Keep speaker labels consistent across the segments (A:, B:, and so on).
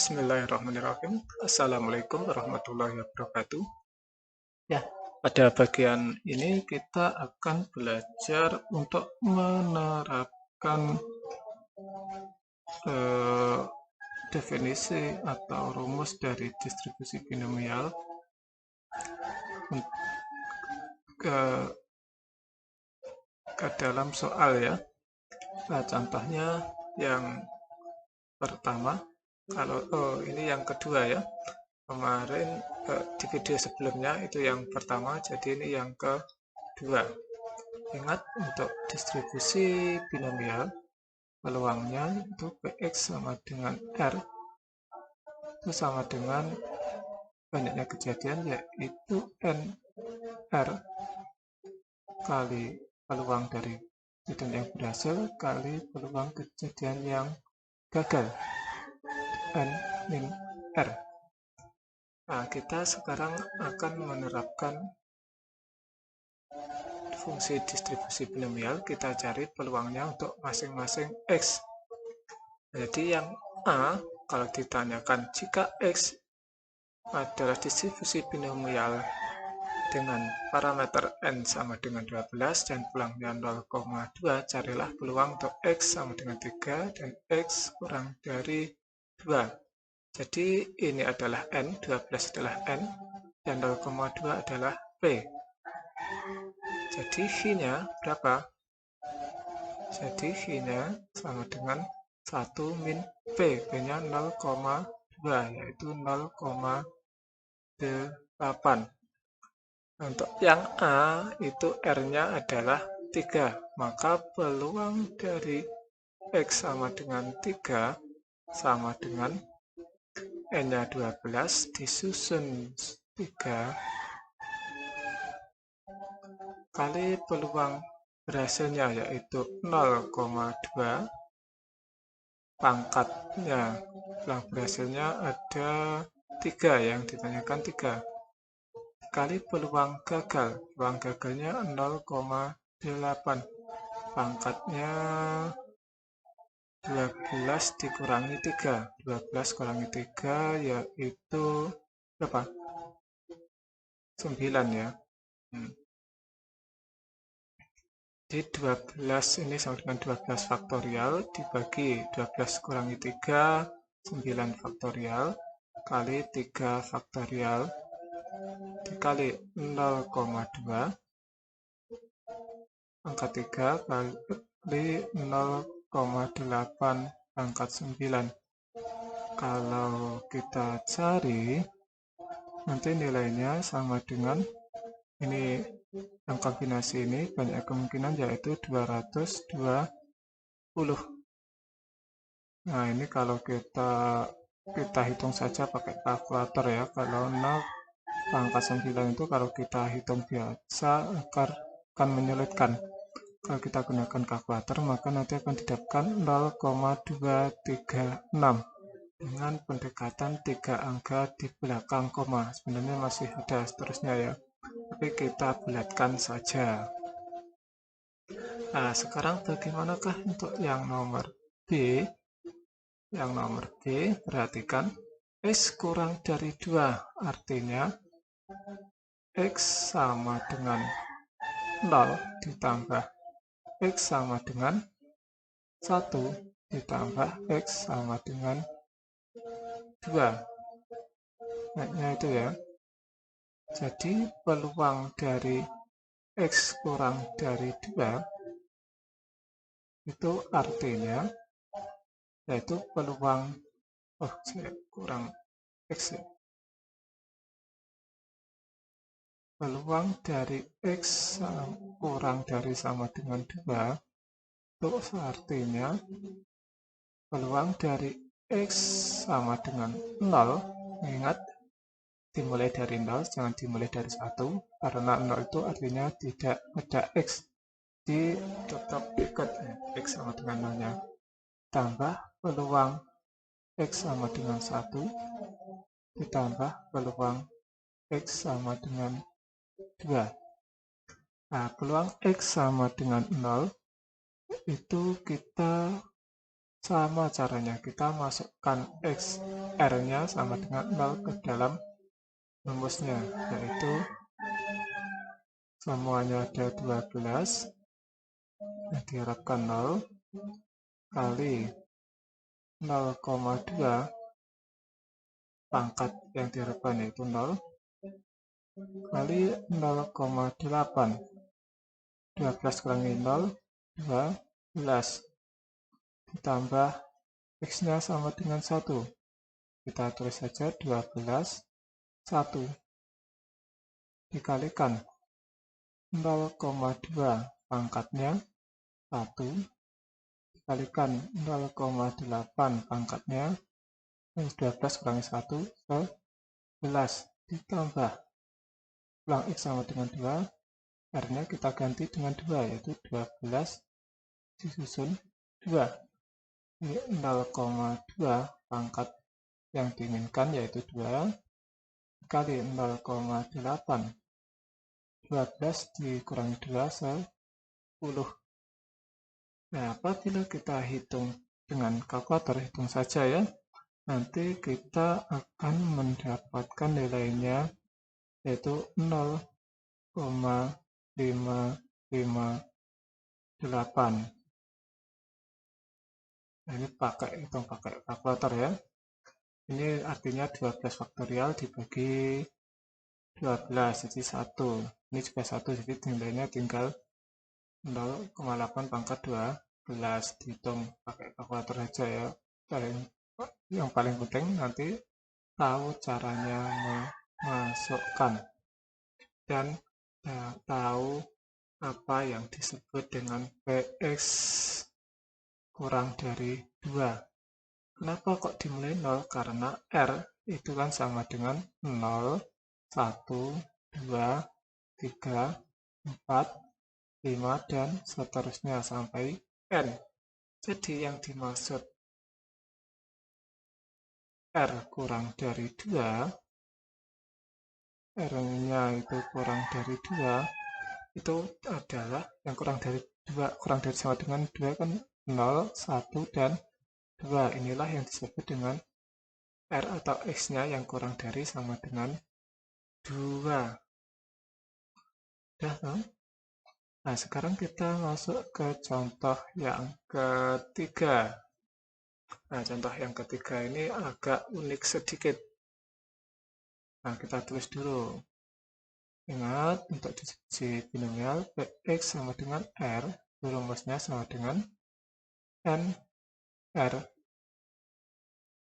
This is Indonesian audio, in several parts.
A: Bismillahirrahmanirrahim. Assalamualaikum warahmatullahi wabarakatuh. Ya, pada bagian ini kita akan belajar untuk menerapkan definisi atau rumus dari distribusi binomial ke dalam soal ya. Nah, contohnya yang pertama, ini yang kedua ya. Kemarin di video sebelumnya itu yang pertama, jadi ini yang kedua. Ingat, untuk distribusi binomial peluangnya itu Px sama dengan R itu sama dengan banyaknya kejadian, yaitu NR kali peluang dari kejadian yang berhasil kali peluang kejadian yang gagal, N min R. Nah, kita sekarang akan menerapkan fungsi distribusi binomial. Kita cari peluangnya untuk masing-masing X. Jadi yang A, kalau ditanyakan jika X adalah distribusi binomial dengan parameter N sama dengan 12 dan peluangnya 0,2, carilah peluang untuk X sama dengan 3 dan X kurang dari 2. Jadi ini adalah N, 12 adalah N, dan 0,2 adalah P. Jadi V-nya berapa? Jadi V-nya sama dengan 1 min P. P-nya 0,2, yaitu 0,8. Untuk yang A, itu R-nya adalah 3. Maka peluang dari X sama dengan 3 sama dengan N-nya 12 disusun 3 kali peluang berhasilnya, yaitu 0,2 pangkatnya. Peluang berhasilnya ada 3, yang ditanyakan 3. Kali peluang gagal. Peluang gagalnya 0,8. Pangkatnya 12 dikurangi 3. 12 kurangi 3 yaitu berapa? 9 ya. Jadi 12 ini sama dengan 12 faktorial dibagi 12 kurangi 3, 9 faktorial kali 3 faktorial dikali 0,2 pangkat 3 kali 0,8 pangkat 9. Kalau kita cari, nanti nilainya sama dengan ini, yang kombinasi ini banyak kemungkinan, yaitu 220. Nah, ini kalau kita hitung saja pakai kalkulator ya. Kalau 0 pangkat 9 itu kalau kita hitung biasa akan menyulitkan. Kalau kita gunakan kalkulator, maka nanti akan didapatkan 0,236 dengan pendekatan 3 angka di belakang koma. Sebenarnya masih ada seterusnya ya, tapi kita bulatkan saja. Nah, sekarang bagaimanakah untuk yang nomor B? Yang nomor B, perhatikan, X kurang dari 2, artinya X sama dengan 0 ditambah X sama dengan 1 ditambah X sama dengan 2. Naiknya itu ya. Jadi peluang dari X kurang dari 2 itu artinya, yaitu peluang kurang X ya. Peluang dari X kurang dari sama dengan 2 itu artinya peluang dari X sama dengan 0. Ingat, dimulai dari 0, jangan dimulai dari 1, karena 0 itu artinya tidak ada X. Di tetap ikut X sama dengan 0-nya. Tambah peluang X sama dengan 1 ditambah peluang X sama dengan 2. Nah, peluang X sama dengan 0 itu kita Sama caranya, kita masukkan XR-nya sama dengan 0 ke dalam rumusnya, yaitu semuanya ada 12, yang diharapkan 0, kali 0,2, pangkat yang diharapkan yaitu 0, kali 0,8. 12 kurangi 0, 12. Ditambah X-nya sama dengan 1. Kita tulis saja 12, 1. Dikalikan 0,2 pangkatnya 1. Dikalikan 0,8 pangkatnya 12 kurangi 1, 11. Ditambah ulang X sama dengan 2. R-nya kita ganti dengan 2, yaitu 12 disusun 2. Ini 0,2 pangkat yang diinginkan yaitu 2 kali 0,8. 12 dikurangi 2, 10. Nah, apabila kita hitung dengan kalkulator, hitung saja ya, nanti kita akan mendapatkan nilainya yaitu 0,558. Nah, ini hitung pakai kalkulator ya. Ini artinya 12 faktorial dibagi 12, jadi 1. Ini juga 1, jadi nilainya tinggal 0,8 pangkat 12. Dihitung pakai kalkulator saja ya. Yang paling penting nanti tahu caranya memasukkan dan tahu apa yang disebut dengan Px kurang dari 2. Kenapa kok dimulai 0? Karena R itu kan sama dengan 0, 1, 2, 3, 4, 5, dan seterusnya sampai N. Jadi yang dimaksud R kurang dari 2, R-nya itu kurang dari 2, itu adalah yang kurang dari sama dengan 2 kan 0, 1, dan 2. Inilah yang disebut dengan R atau X-nya yang kurang dari sama dengan 2. Nah, sekarang kita masuk ke contoh yang ketiga. Nah, contoh yang ketiga ini agak unik sedikit. Nah, kita tulis dulu. Ingat, untuk distribusi binomial Px sama dengan R, rumusnya sama dengan N R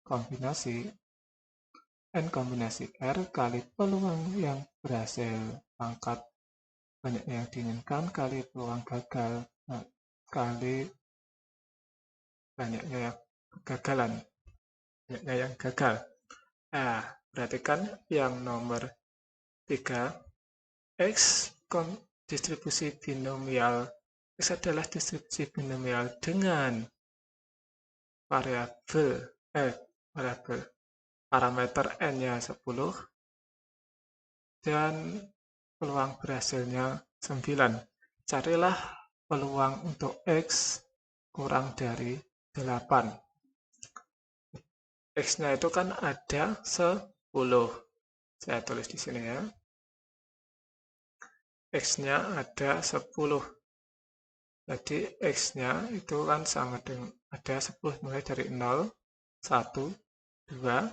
A: kombinasi N kombinasi R kali peluang yang berhasil, pangkat banyaknya yang diinginkan kali peluang gagal, kali banyaknya yang kegagalan, banyaknya yang gagal. Nah, perhatikan yang nomor 3, X distribusi binomial. X adalah distribusi binomial dengan variabel parameter N-nya 10 dan peluang berhasilnya 9. Carilah peluang untuk X kurang dari 8. X-nya itu kan ada 10. Saya tulis di sini ya. X-nya ada 10. Jadi X-nya itu kan sama dengan ada 10, mulai dari 0, 1, 2,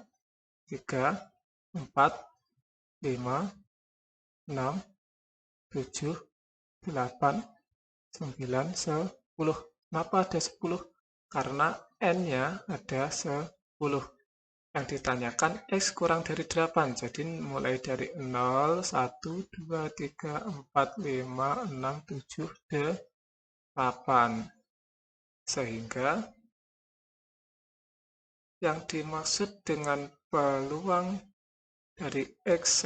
A: 3, 4, 5, 6, 7, 8, 9, 10. Kenapa ada 10? Karena N-nya ada 10. Yang ditanyakan X kurang dari 8. Jadi mulai dari 0, 1, 2, 3, 4, 5, 6, 7, 8. Sehingga yang dimaksud dengan peluang dari X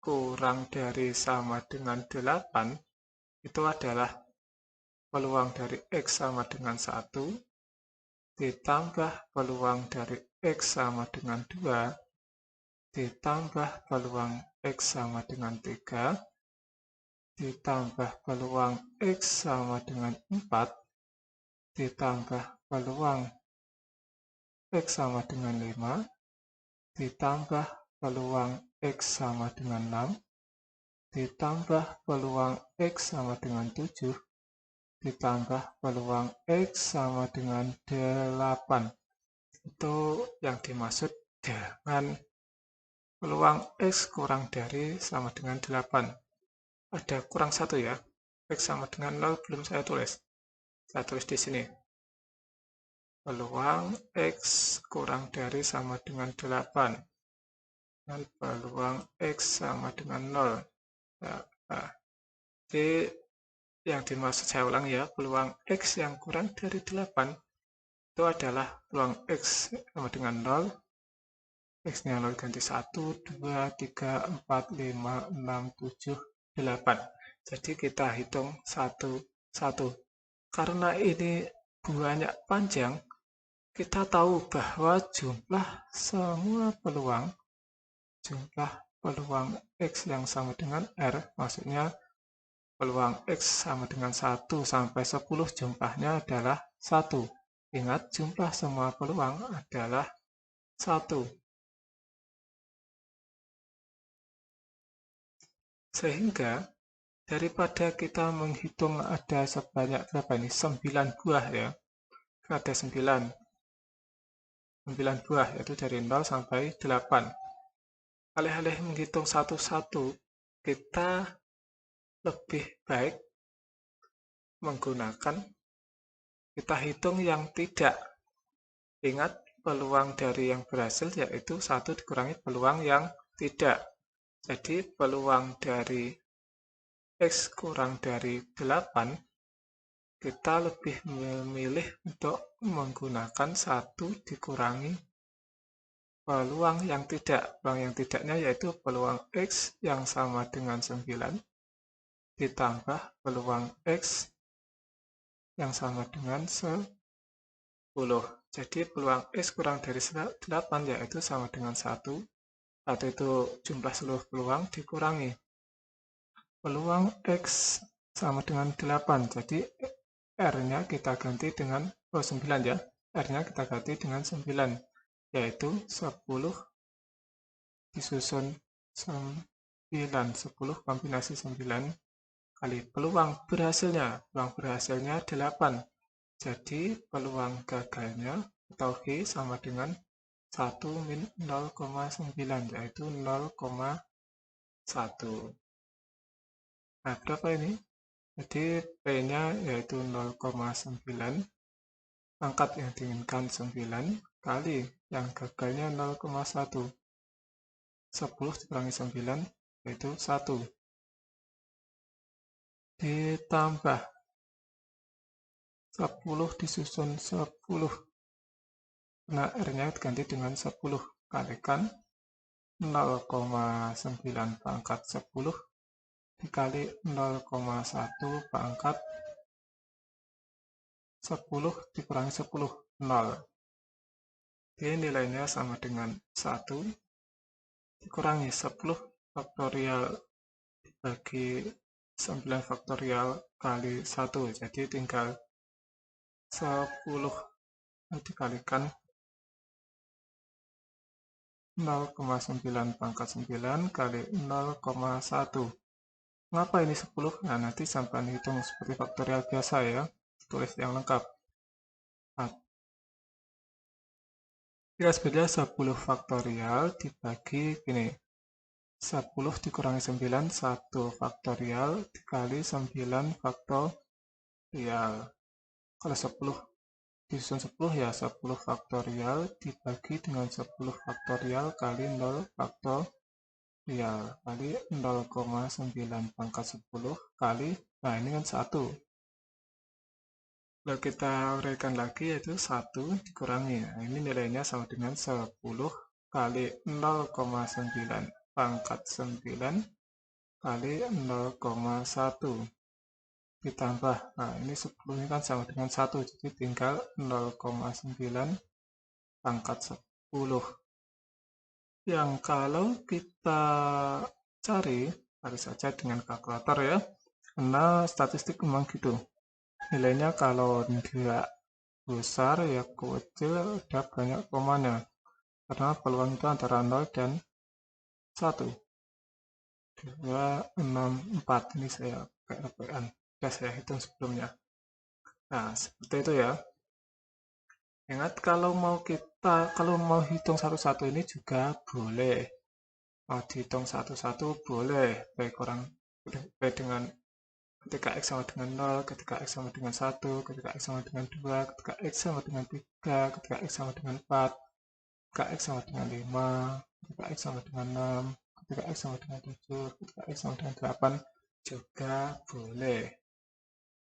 A: kurang dari sama dengan 8 itu adalah peluang dari X sama dengan 1 ditambah peluang dari X sama dengan 2 ditambah peluang X sama dengan 3 ditambah peluang X sama dengan 4 ditambah peluang X sama dengan 5, ditambah peluang X sama dengan 6, ditambah peluang X sama dengan 7, ditambah peluang X sama dengan 8. Itu yang dimaksud dengan peluang X kurang dari sama dengan 8. Ada kurang 1 ya. X sama dengan 0 belum saya tulis. Saya tulis di sini. Peluang X kurang dari sama dengan 8. Dan peluang X sama dengan 0. Nah, jadi yang dimaksud saya ulang ya, peluang X yang kurang dari 8 itu adalah peluang X sama dengan 0, X-nya 0 ganti 1, 2, 3, 4, 5, 6, 7, 8. Jadi kita hitung satu-satu. Karena ini banyak panjang, kita tahu bahwa jumlah peluang X yang sama dengan R, maksudnya peluang X sama dengan 1 sampai 10 jumlahnya adalah 1. Ingat, jumlah semua peluang adalah 1. Sehingga, daripada kita menghitung ada sebanyak berapa ini? 9 buah ya. Ada 9 buah, yaitu dari 0 sampai 8. Alih-alih menghitung satu-satu, kita lebih baik menggunakan kita hitung yang tidak. Ingat, peluang dari yang berhasil yaitu 1 dikurangi peluang yang tidak. Jadi peluang dari X kurang dari 8, kita lebih memilih untuk menggunakan 1 dikurangi peluang yang tidak. Peluang yang tidaknya yaitu peluang X yang sama dengan 9, ditambah peluang X yang sama dengan 10. Jadi peluang X kurang dari 8 yaitu sama dengan 1. 1 itu jumlah seluruh peluang dikurangi peluang X sama dengan 8. Jadi R-nya kita ganti dengan 9 ya. R-nya kita ganti dengan 9, yaitu 10 disusun 9. 10 kombinasi 9 kali peluang berhasilnya. Peluang berhasilnya 8. Jadi peluang gagalnya atau G sama dengan 1 min 0,9, yaitu 0,1. Nah, berapa ini? Jadi P-nya yaitu 0,9, pangkat yang diinginkan 9, kali yang gagalnya 0,1. 10 dikurangi 9, yaitu 1. Ditambah 10 disusun 10. Nah, R-nya diganti dengan 10. Kalikan 0,9 pangkat 10 dikali 0,1 pangkat 10 dikurangi 10, 0. Jadi nilainya sama dengan 1 dikurangi 10 faktorial dibagi 9 faktorial kali 1. Jadi tinggal 10 dikalikan 0,9 pangkat 9 kali 0,1. Mengapa ini 10? Nah, nanti sampai hitung seperti faktorial biasa ya. Tulis yang lengkap. Kira-kira 10 faktorial dibagi gini. 10 dikurangi 9, 1 faktorial dikali 9 faktorial. Kalau 10 disusun 10 ya 10 faktorial dibagi dengan 10 faktorial kali 0 faktorial kali 0,9 pangkat 10 kali, nah ini kan 1. Lalu kita uraikan lagi yaitu 1 dikurangi, nah ini nilainya sama dengan 10 kali 0,9 pangkat 9 kali 0,1 ditambah, nah ini 10 ini kan sama dengan 1, jadi tinggal 0,9 pangkat 10. Yang kalau kita cari saja dengan kalkulator ya, karena statistik memang gitu. Nilainya kalau enggak besar ya kecil ada banyak komanya, karena peluang itu antara 0 dan 1, 2, 6, 4. Ini saya pakai repean, sudah saya hitung sebelumnya. Nah, seperti itu ya. Ingat, kalau mau hitung satu-satu ini juga boleh. Mau dihitung satu-satu boleh, baik dengan ketika X sama dengan 0, ketika X sama dengan 1, ketika X sama dengan 2, ketika X sama dengan 3, ketika X sama dengan 4, ketika X sama dengan 5, ketika X sama dengan 6, ketika X sama dengan 7, ketika X sama dengan 8, juga boleh.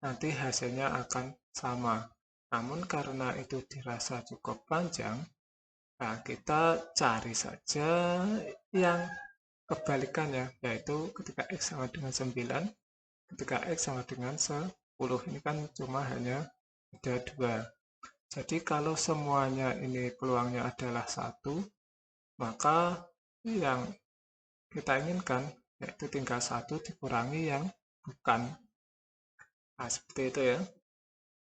A: Nanti hasilnya akan sama. Namun karena itu dirasa cukup panjang, nah kita cari saja yang kebalikannya, yaitu ketika X sama dengan 9, ketika X sama dengan 10. Ini kan cuma hanya ada 2. Jadi kalau semuanya ini peluangnya adalah 1, maka yang kita inginkan yaitu tinggal 1 dikurangi yang bukan. Nah, seperti itu ya.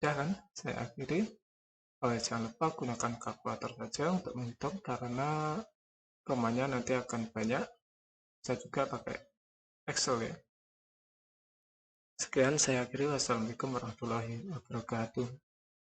A: Ya kan, saya akhiri. Jangan lupa gunakan kalkulator saja untuk menghitung, karena komanya nanti akan banyak. Saya juga pakai Excel ya. Sekian saya akhiri. Wassalamualaikum warahmatullahi wabarakatuh.